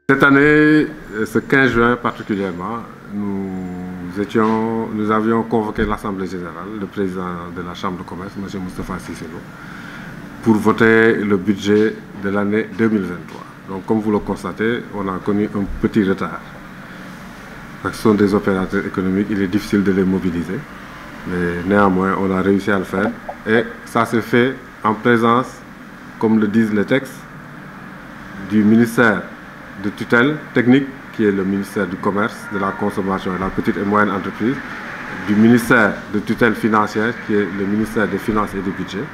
Cette année, ce 15 juin particulièrement, nous avions convoqué l'Assemblée générale, le président de la Chambre de commerce, M. Moustapha Cissé Lo, pour voter le budget de l'année 2023. Donc, comme vous le constatez, on a connu un petit retard. Parce que ce sont des opérateurs économiques, il est difficile de les mobiliser. Mais néanmoins, on a réussi à le faire. Et ça se fait en présence, comme le disent les textes, du ministère de tutelle technique, qui est le ministère du Commerce, de la Consommation et la petite et moyenne entreprise, du ministère de tutelle financière, qui est le ministère des Finances et du Budget,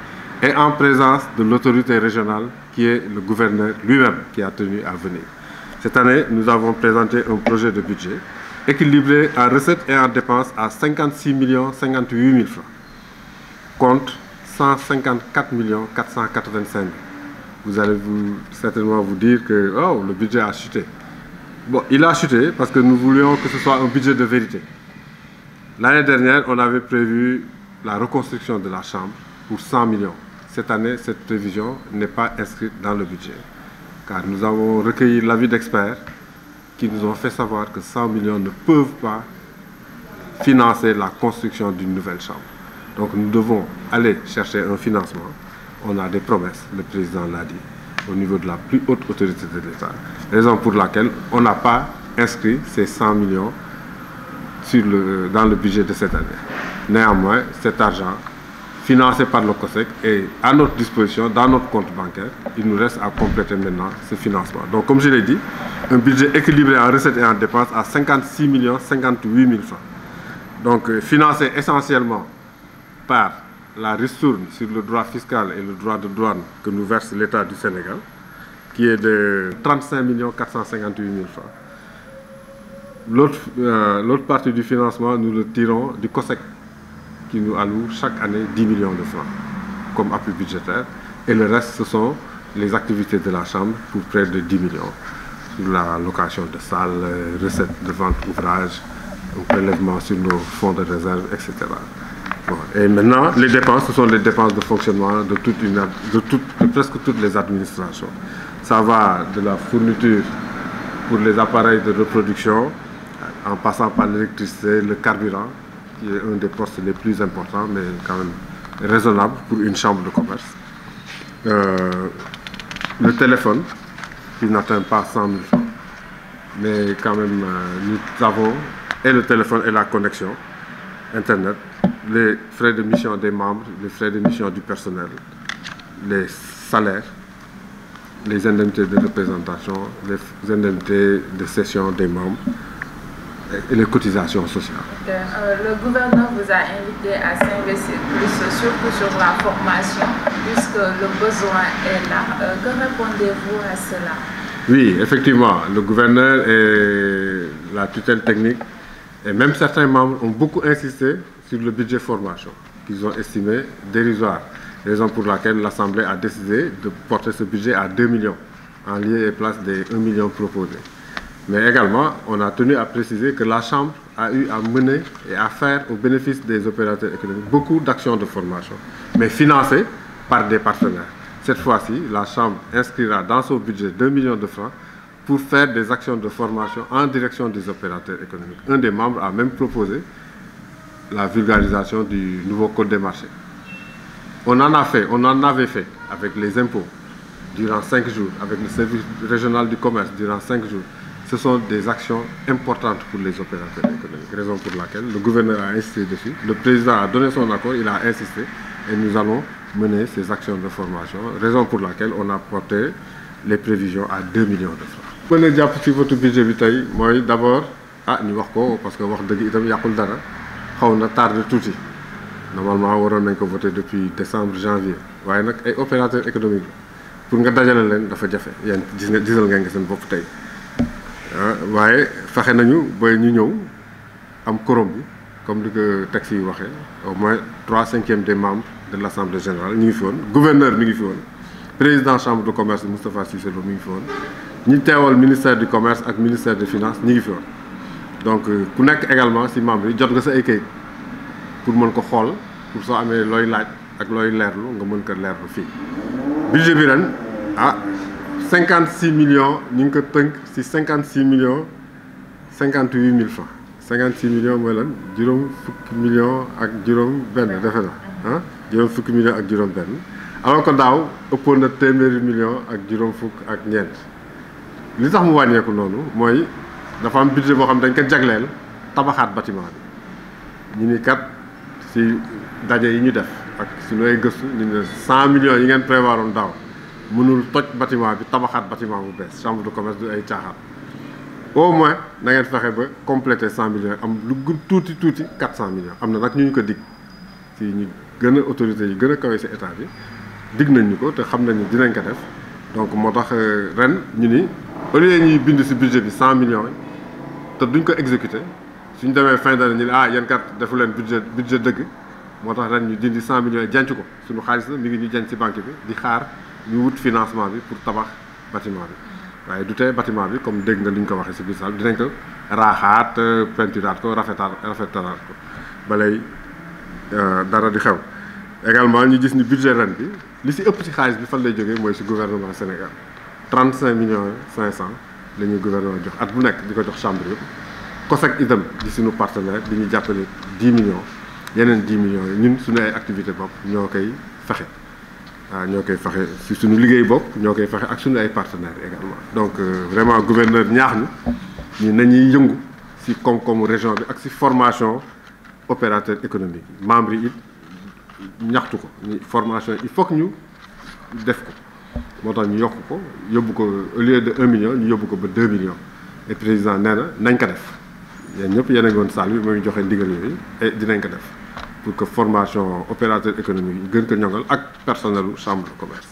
et en présence de l'autorité régionale, qui est le gouverneur lui-même, qui a tenu à venir. Cette année, nous avons présenté un projet de budget équilibré en recettes et en dépenses à 56 058 000 francs, contre 154 485 000. Vous allez certainement vous dire que oh, le budget a chuté. Bon, il a chuté parce que nous voulions que ce soit un budget de vérité. L'année dernière, on avait prévu la reconstruction de la Chambre pour 100 millions. Cette année, cette prévision n'est pas inscrite dans le budget, car nous avons recueilli l'avis d'experts qui nous ont fait savoir que 100 millions ne peuvent pas financer la construction d'une nouvelle Chambre. Donc nous devons aller chercher un financement. On a des promesses, le président l'a dit, au niveau de la plus haute autorité de l'État. Raison pour laquelle on n'a pas inscrit ces 100 millions dans le budget de cette année. Néanmoins, cet argent, financé par le COSEC, est à notre disposition, dans notre compte bancaire. Il nous reste à compléter maintenant ce financement. Donc, comme je l'ai dit, un budget équilibré en recettes et en dépenses à 56 058 000 francs. Donc, financé essentiellement par la ristourne sur le droit fiscal et le droit de douane que nous verse l'État du Sénégal, qui est de 35 458 000 francs. L'autre partie du financement, nous le tirons du COSEC, qui nous alloue chaque année 10 millions de francs comme appui budgétaire. Et le reste, ce sont les activités de la Chambre pour près de 10 millions. Sur la location de salles, recettes de vente ouvrage, un prélèvement sur nos fonds de réserve, etc. Bon. Et maintenant, les dépenses, ce sont les dépenses de fonctionnement de presque toutes les administrations. Ça va de la fourniture pour les appareils de reproduction, en passant par l'électricité, le carburant, qui est un des postes les plus importants, mais quand même raisonnable pour une chambre de commerce. Le téléphone, qui n'atteint pas 100 000 francs, mais quand même, nous avons et le téléphone et la connexion Internet, les frais de mission des membres, les frais de mission du personnel, les salaires, les indemnités de représentation, les indemnités de session des membres et les cotisations sociales. Le gouverneur vous a invité à s'investir plus, surtout sur la formation, puisque le besoin est là. Que répondez-vous à cela? Oui, effectivement, le gouverneur et la tutelle technique et même certains membres ont beaucoup insisté sur le budget formation, qu'ils ont estimé dérisoire. Raison pour laquelle l'Assemblée a décidé de porter ce budget à 2 millions, en lieu et place des 1 million proposés. Mais également, on a tenu à préciser que la Chambre a eu à mener et à faire au bénéfice des opérateurs économiques beaucoup d'actions de formation, mais financées par des partenaires. Cette fois-ci, la Chambre inscrira dans son budget 2 millions de francs pour faire des actions de formation en direction des opérateurs économiques. Un des membres a même proposé la vulgarisation du nouveau code des marchés. On en avait fait avec les impôts durant 5 jours, avec le service régional du commerce durant 5 jours. Ce sont des actions importantes pour les opérateurs économiques, raison pour laquelle le gouverneur a insisté dessus, le président a donné son accord, il a insisté, et nous allons mener ces actions de formation, raison pour laquelle on a porté les prévisions à 2 millions de francs. Vous pouvez dire que votre budget, moi d'abord, nous avons parce que nous avons tardé tout. Normalement, on aurait voté depuis décembre, janvier. Mais les opérateurs économiques, pour que nous ayons fait des choses, il y a des choses qui waaye fexe nañu ba ñu ñëw am quorum bi comme li ko texte yi waxee au moins 3/5 des membres de l'Assemblée générale ñu ngi fi woon gouverneur mi ngi fi woon président chambre de commerce Moustapha Cissé Lo mi ngi fi woon ñi teewal ministère du commerce ak ministère des finances ñi ngi fi woon donc ku nekk également si membre yi jot nga sa ay kayit pour mën ko xool pour soo amee looy laaj ak looy leerlu nga mën ko leerlu fii budget bi ren 56 millions ñu ngi ko tënk ci 56 millions 58 000 francs 56 millions mooy lan juróom fukki millions ak juróom benn defe na ah juróom fukki millions ak juróom benn alors que daaw ëppoon na téeméeri millions ak juróom fukk ak ñeent li tax mu wàññeeku noonu mooy dafa am budget boo xam dañ ko jagleel tabaxaat bâtiment bi ñu ni kat ci daje yi ñu def ak suñu ay gëstu ñu ne 100 millions yi ngeen prévoiroon daaw mënul toj bâtiment bi tabaxaat bâtiment bu bees chambre de commerce du ay caaxaan au moins na ngeen fexe ba compléter 100 millions am lu gën tuuti 400 millions am na nag ñu ko dig ci ñu gën a autorités yi gën a kawe ci état bi dig nañ ñu ko te xam nañ ni dinañ ko def donc moo tax ren ñu ni au lieu ñuy bind ci budget bi 100 millions te duñ ko exécuter suñ demee fin d'année ñu ne ah yéen kat defu leen budget dëgg moo tax ren ñu dindi 100 millions jenc ko suñu xaalis la mi ngi ñu jenc ci banque bi di xaar ñu wut financement bi pour tabax bâtiment bi waaye du tee bâtiment bi comme dégg nga li ñu ko waxee ci biir salle dinañ ko raaxaat peinturaat ko rafetalaat ko balay dara di xew également ñu gis ni budget ren bi li ci ëpp ci xaalis bi fan lay jógee mooy ci gouvernement Sénégal 35 millions 500 la ñuy gouvernement jox at bu nekk di ko jox chambre yëpp COSEC itam di suñu partenaire di ñu jàppale 10 millions yeneen 10 millions yi ñun suñu ay activité bopp ñoo koy fexe waaw ñoo koy fexe ci suñu liggéey bopp ñoo koy fexe ak suñu ay partenaires également donc vraiment gouverneur ñaax ñu nañuy yëngu ci koom-koomu région bi ak ci formation opérateur économique membres yi it ñaxtu ko ñu formation il faut que ñu def ko moo tax ñu yokk ko yóbbu ko au lieu de 1 million ñu yóbbu ko ba 2 millions et président nee na nañ ko def yéen ñëpp yéen a ngi woon salle bi moo ngi joxe ndigal yooyu et dinañ ko def pour que formation opérateur économique yi gën ko ñongal ak personnelu chambre de commerce